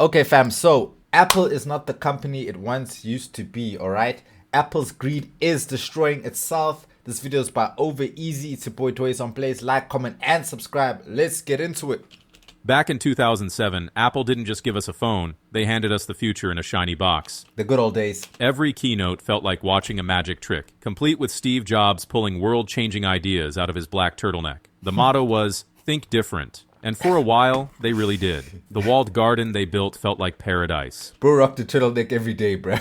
Okay, fam. So Apple is not the company it once used to be. All right. Apple's greed is destroying itself. This video is by Over Easy. It's your boy Toys on Plays. Like, comment, and subscribe. Let's get into it. Back in 2007, Apple didn't just give us a phone, they handed us the future in a shiny box. The good old days. Every keynote felt like watching a magic trick, complete with Steve Jobs pulling world-changing ideas out of his black turtleneck. The motto was, think different. And for a while, they really did. The walled garden they built felt like paradise. Bro rocked the turtleneck every day, bro.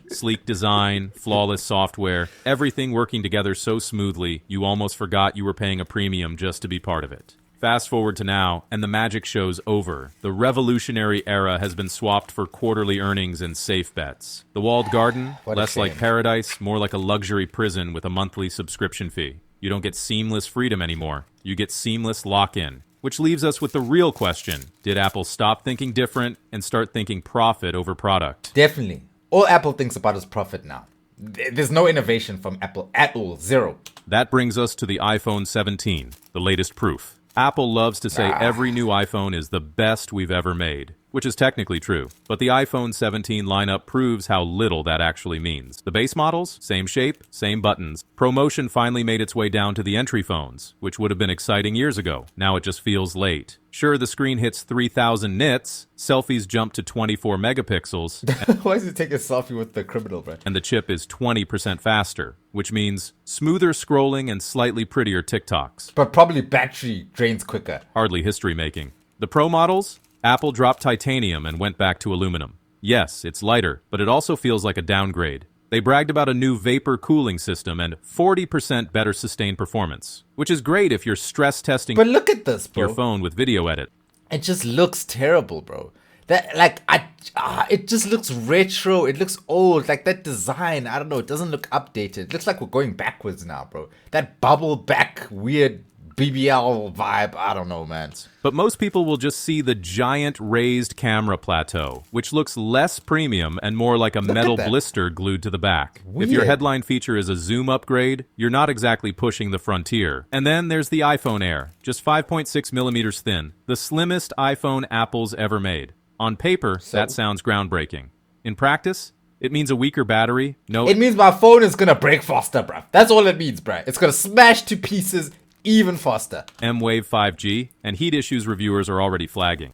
Sleek design, flawless software, everything working together so smoothly, you almost forgot you were paying a premium just to be part of it. Fast forward to now, and the magic show's over. The revolutionary era has been swapped for quarterly earnings and safe bets. The walled garden, less like paradise, more like a luxury prison with a monthly subscription fee. You don't get seamless freedom anymore. You get seamless lock-in. Which leaves us with the real question. Did Apple stop thinking different and start thinking profit over product? Definitely. All Apple thinks about is profit now. There's no innovation from Apple at all. Zero. That brings us to the iPhone 17, the latest proof. Apple loves to say every new iPhone is the best we've ever made, which is technically true. But the iPhone 17 lineup proves how little that actually means. The base models, same shape, same buttons. ProMotion finally made its way down to the entry phones, which would have been exciting years ago. Now it just feels late. Sure, the screen hits 3,000 nits, selfies jump to 24 megapixels. Why is he taking a selfie with the criminal, bro? And the chip is 20% faster, which means smoother scrolling and slightly prettier TikToks. But probably battery drains quicker. Hardly history making. The Pro models? Apple dropped titanium and went back to aluminum. Yes, it's lighter, but it also feels like a downgrade. They bragged about a new vapor cooling system and 40% better sustained performance, which is great if you're stress testing But look at this, bro. your phone with video edit. It just looks terrible, bro. It just looks retro. It looks old. Like that design, I don't know. It doesn't look updated. It looks like we're going backwards now, bro. That bubble back weird BBL vibe. I don't know, man. But most people will just see the giant raised camera plateau, which looks less premium and more like a metal blister glued to the back. Weird. If your headline feature is a zoom upgrade, you're not exactly pushing the frontier. And then there's the iPhone Air, just 5.6 millimeters thin, the slimmest iPhone Apple's ever made. On paper, that sounds groundbreaking. In practice, it means a weaker battery. It means my phone is gonna break faster, bruh. That's all it means, bruh. It's gonna smash to pieces even faster. M-Wave 5G, and heat issues reviewers are already flagging.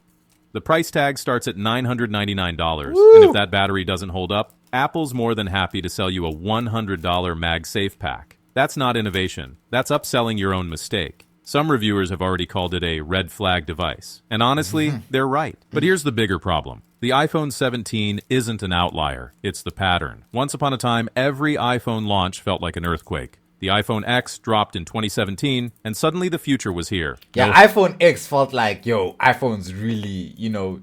The price tag starts at $999, and if that battery doesn't hold up, Apple's more than happy to sell you a $100 MagSafe pack. That's not innovation. That's upselling your own mistake. Some reviewers have already called it a red flag device. And honestly, they're right. But here's the bigger problem. The iPhone 17 isn't an outlier. It's the pattern. Once upon a time, every iPhone launch felt like an earthquake. The iPhone X dropped in 2017, and suddenly the future was here. Yeah, iPhone X felt like, iPhone's really,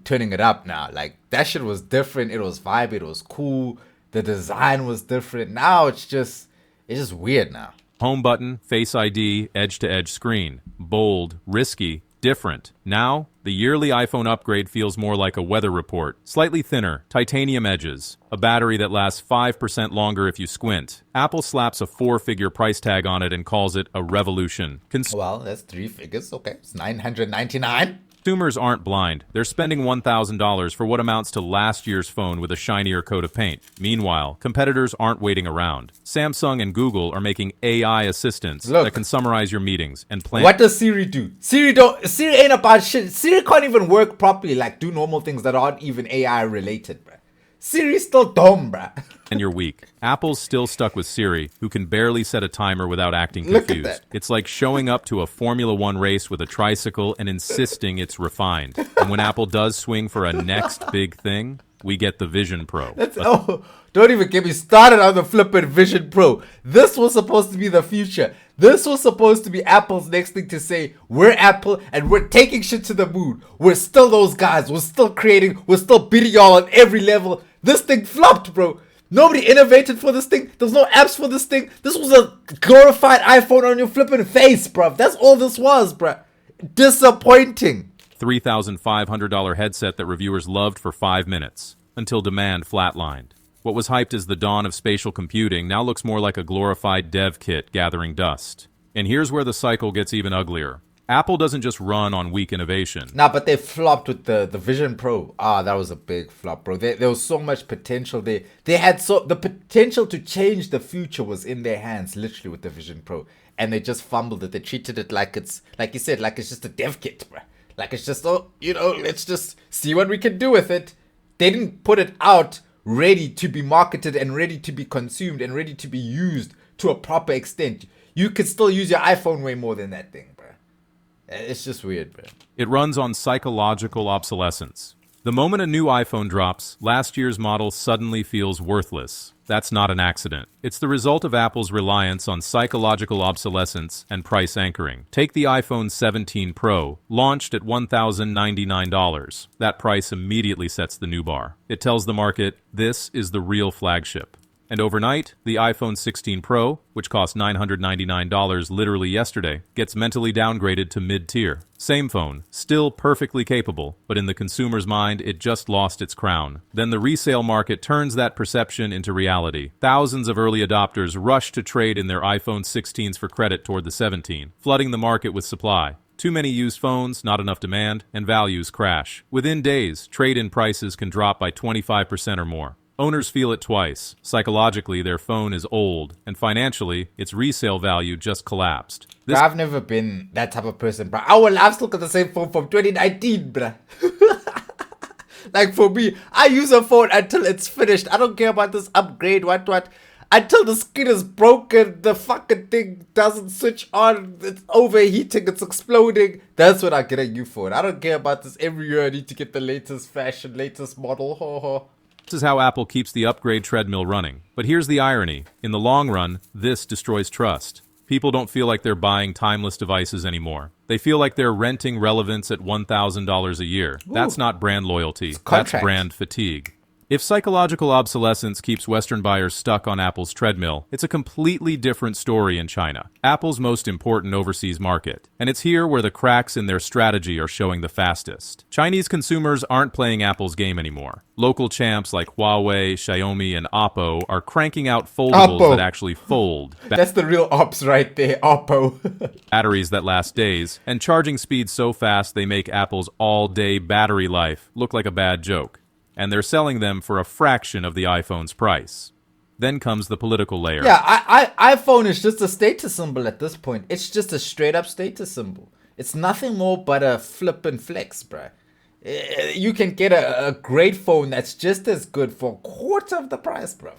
turning it up now. Like, that shit was different. It was vibe. It was cool. The design was different. Now it's just weird now. Home button, Face ID, edge-to-edge screen. Bold, risky, different. Now, the yearly iPhone upgrade feels more like a weather report. Slightly thinner, titanium edges, a battery that lasts 5% longer if you squint. Apple slaps a 4-figure price tag on it and calls it a revolution. Well, that's 3 figures. Okay, it's $999. Consumers aren't blind. They're spending $1,000 for what amounts to last year's phone with a shinier coat of paint. Meanwhile, competitors aren't waiting around. Samsung and Google are making AI assistants that can summarize your meetings and plan. What does Siri do? Siri ain't about shit. Siri can't even work properly, like do normal things that aren't even AI related, bruh. Siri's still dumb, bruh. And you're weak. Apple's still stuck with Siri, who can barely set a timer without acting confused. Look at that. It's like showing up to a Formula One race with a tricycle and insisting it's refined. And when Apple does swing for a next big thing, we get the Vision Pro. Don't even get me started on the flippin' Vision Pro. This was supposed to be the future. This was supposed to be Apple's next thing to say, we're Apple and we're taking shit to the moon. We're still those guys. We're still creating. We're still beating y'all on every level. This thing flopped, bro. Nobody innovated for this thing. There's no apps for this thing. This was a glorified iPhone on your flippin' face, bro. That's all this was, bro. Disappointing. $3,500 headset that reviewers loved for 5 minutes, until demand flatlined. What was hyped as the dawn of spatial computing now looks more like a glorified dev kit gathering dust. And here's where the cycle gets even uglier. Apple doesn't just run on weak innovation. Nah, but they flopped with the Vision Pro. That was a big flop, bro. There was so much potential there. They had the potential to change the future was in their hands, literally, with the Vision Pro. And they just fumbled it. They treated it like it's, like you said, like it's just a dev kit, bro. Like it's just, let's just see what we can do with it. They didn't put it out ready to be marketed and ready to be consumed and ready to be used to a proper extent. You could still use your iPhone way more than that thing, bro. It's just weird, bro. It runs on psychological obsolescence. The moment a new iPhone drops, last year's model suddenly feels worthless. That's not an accident. It's the result of Apple's reliance on psychological obsolescence and price anchoring. Take the iPhone 17 Pro, launched at $1,099. That price immediately sets the new bar. It tells the market, this is the real flagship. And overnight, the iPhone 16 Pro, which cost $999 literally yesterday, gets mentally downgraded to mid-tier. Same phone, still perfectly capable, but in the consumer's mind, it just lost its crown. Then the resale market turns that perception into reality. Thousands of early adopters rush to trade in their iPhone 16s for credit toward the 17, flooding the market with supply. Too many used phones, not enough demand, and values crash. Within days, trade-in prices can drop by 25% or more. Owners feel it twice. Psychologically, their phone is old, and financially, its resale value just collapsed. I've never been that type of person, bro. I've still got the same phone from 2019, bro. Like for me, I use a phone until it's finished. I don't care about this upgrade, what. Until the screen is broken, the fucking thing doesn't switch on, it's overheating, it's exploding. That's when I get a new phone. I don't care about this every year. I need to get the latest fashion, latest model. Ho ho. This is how Apple keeps the upgrade treadmill running. But here's the irony. In the long run, this destroys trust. People don't feel like they're buying timeless devices anymore. They feel like they're renting relevance at $1,000 a year. Ooh. That's not brand loyalty. That's brand fatigue. If psychological obsolescence keeps Western buyers stuck on Apple's treadmill, it's a completely different story in China, Apple's most important overseas market. And it's here where the cracks in their strategy are showing the fastest. Chinese consumers aren't playing Apple's game anymore. Local champs like Huawei, Xiaomi, and Oppo are cranking out foldables that actually fold. That's the real ops right there, Oppo. Batteries that last days, and charging speeds so fast they make Apple's all-day battery life look like a bad joke. And they're selling them for a fraction of the iPhone's price. Then comes the political layer. Yeah, iPhone is just a status symbol at this point. It's just a straight up status symbol. It's nothing more but a flip and flex, bruh. You can get a great phone that's just as good for a quarter of the price, bruh.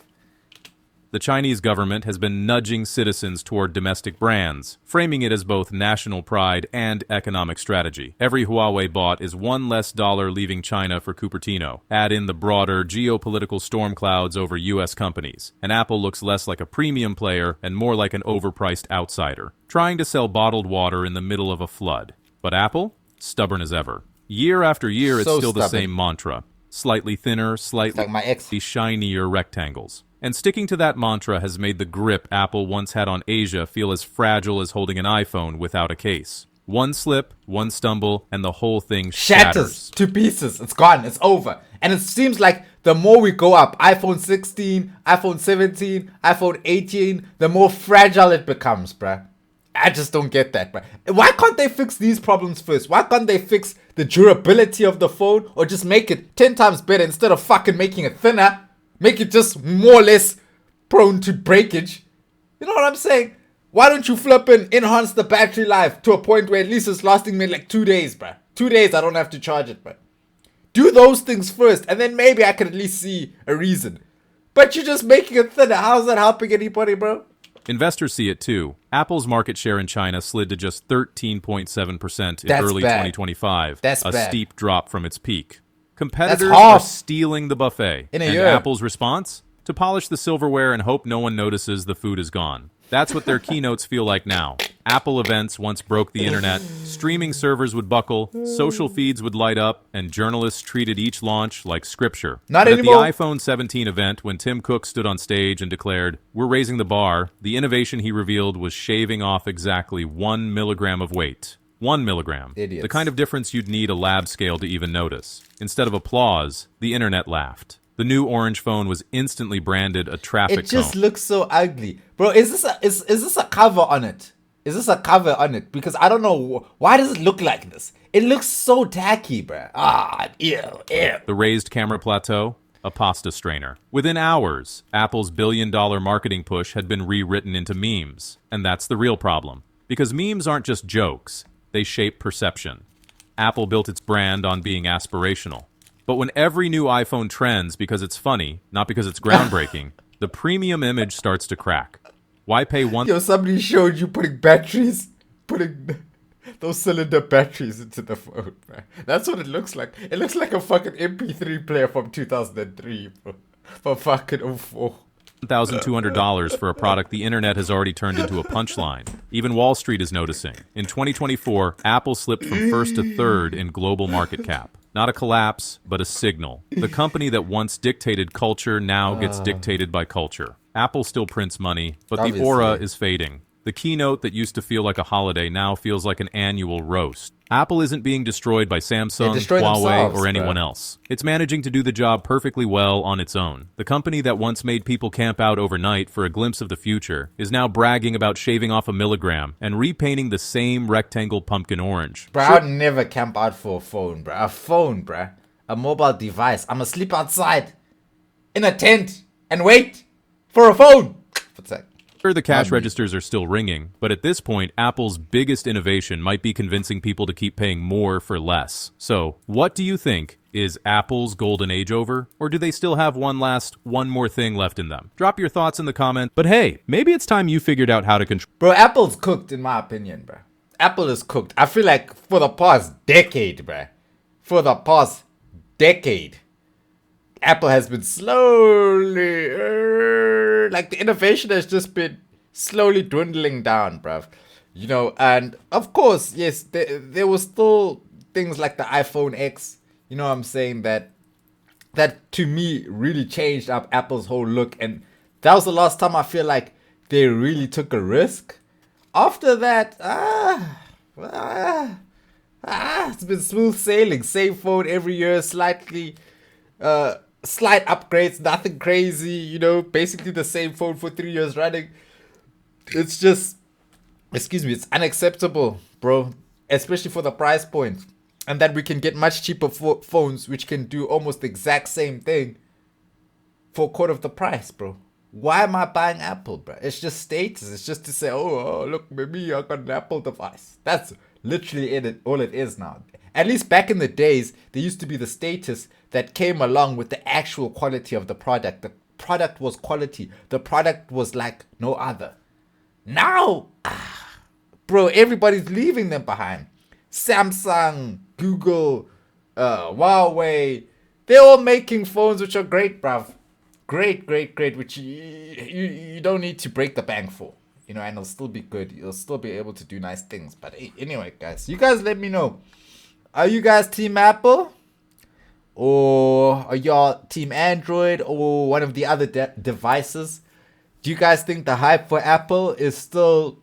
The Chinese government has been nudging citizens toward domestic brands, framing it as both national pride and economic strategy. Every Huawei bought is one less dollar leaving China for Cupertino. Add in the broader geopolitical storm clouds over U.S. companies, and Apple looks less like a premium player and more like an overpriced outsider, trying to sell bottled water in the middle of a flood. But Apple? Stubborn as ever. Year after year, it's still the same mantra. Slightly thinner, slightly shinier rectangles. And sticking to that mantra has made the grip Apple once had on Asia feel as fragile as holding an iPhone without a case. One slip, one stumble, and the whole thing shatters to pieces. It's gone. It's over. And it seems like the more we go up, iPhone 16, iPhone 17, iPhone 18, the more fragile it becomes, bruh. I just don't get that, bruh. Why can't they fix these problems first? Why can't they fix the durability of the phone or just make it 10 times better instead of fucking making it thinner? Make it just more or less prone to breakage. You know what I'm saying? Why don't you flip and enhance the battery life to a point where at least it's lasting me like 2 days, bruh. 2 days I don't have to charge it, bruh. Do those things first and then maybe I can at least see a reason. But you're just making it thinner. How's that helping anybody, bro? Investors see it too. Apple's market share in China slid to just 13.7% in early 2025. That's bad. Steep drop from its peak. Competitors are stealing the buffet. In a year. Apple's response? To polish the silverware and hope no one notices the food is gone. That's what their keynotes feel like now. Apple events once broke the internet. Streaming servers would buckle, social feeds would light up, and journalists treated each launch like scripture. Not but anymore. At the iPhone 17 event, when Tim Cook stood on stage and declared, "We're raising the bar," the innovation he revealed was shaving off exactly 1 milligram of weight. 1 milligram. Idiots. The kind of difference you'd need a lab scale to even notice. Instead of applause, the internet laughed. The new orange phone was instantly branded a traffic cone. It just looks so ugly. Bro, is this a cover on it? Is this a cover on it? Because I don't know. Why does it look like this? It looks so tacky, bruh. Ah, ew. The raised camera plateau, a pasta strainer. Within hours, Apple's billion-dollar marketing push had been rewritten into memes. And that's the real problem. Because memes aren't just jokes, they shape perception. Apple built its brand on being aspirational. But when every new iPhone trends because it's funny, not because it's groundbreaking, the premium image starts to crack. Why pay one? Yo, somebody showed you putting those cylinder batteries into the phone, man. That's what it looks like. It looks like a fucking MP3 player from 2003, bro. For fucking 04. $1,200 for a product the internet has already turned into a punchline. Even Wall Street is noticing. In 2024, Apple slipped from first to third in global market cap. Not a collapse, but a signal. The company that once dictated culture now gets dictated by culture. Apple still prints money, but the aura Obviously. is fading. The keynote that used to feel like a holiday now feels like an annual roast. Apple isn't being destroyed by Samsung, destroy Huawei, themselves, or anyone bruh. else. It's managing to do the job perfectly well on its own. The company that once made people camp out overnight for a glimpse of the future is now bragging about shaving off a milligram and repainting the same rectangle pumpkin orange. Bro, I would never camp out for a phone, bro. A phone, bro. A mobile device. I'ma sleep outside in a tent and wait for a phone. What's that? Sure, the cash registers are still ringing, but at this point, Apple's biggest innovation might be convincing people to keep paying more for less. So, what do you think? Is Apple's golden age over? Or do they still have one more thing left in them? Drop your thoughts in the comments. But hey, maybe it's time you figured out how to control. Bro, Apple's cooked, in my opinion, bro. Apple is cooked. I feel like for the past decade, bro. For the past decade, Apple has been slowly, like the innovation has just been slowly dwindling down, bruv. You know, and of course, yes, there was still things like the iPhone X. You know what I'm saying? That to me really changed up Apple's whole look, and that was the last time I feel like they really took a risk. After that, it's been smooth sailing. Same phone every year, slight upgrades, nothing crazy, you know, basically the same phone for 3 years running. It's just, it's unacceptable, bro, especially for the price point. And that we can get much cheaper phones which can do almost the exact same thing for a quarter of the price, bro. Why am I buying Apple, bro? It's just status. It's just to say, oh look, maybe I got an Apple device. That's literally all it is now. At least back in the days, there used to be the status that came along with the actual quality of the product. The product was quality. The product was like no other. Now, bro, everybody's leaving them behind. Samsung, Google, Huawei, they're all making phones which are great, bruv. Great, which you don't need to break the bank for. You know, and it'll still be good. You'll still be able to do nice things. But anyway, guys, you guys let me know. Are you guys Team Apple? Or are y'all Team Android or one of the other devices? Do you guys think the hype for Apple is still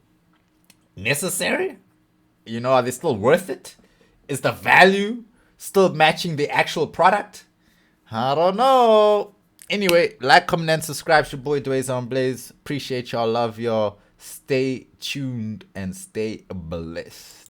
necessary? You know, are they still worth it? Is the value still matching the actual product? I don't know. Anyway, like, comment, and subscribe. It's your boy Dwayne on Blaze. Appreciate y'all. Love y'all. Stay tuned and stay blessed.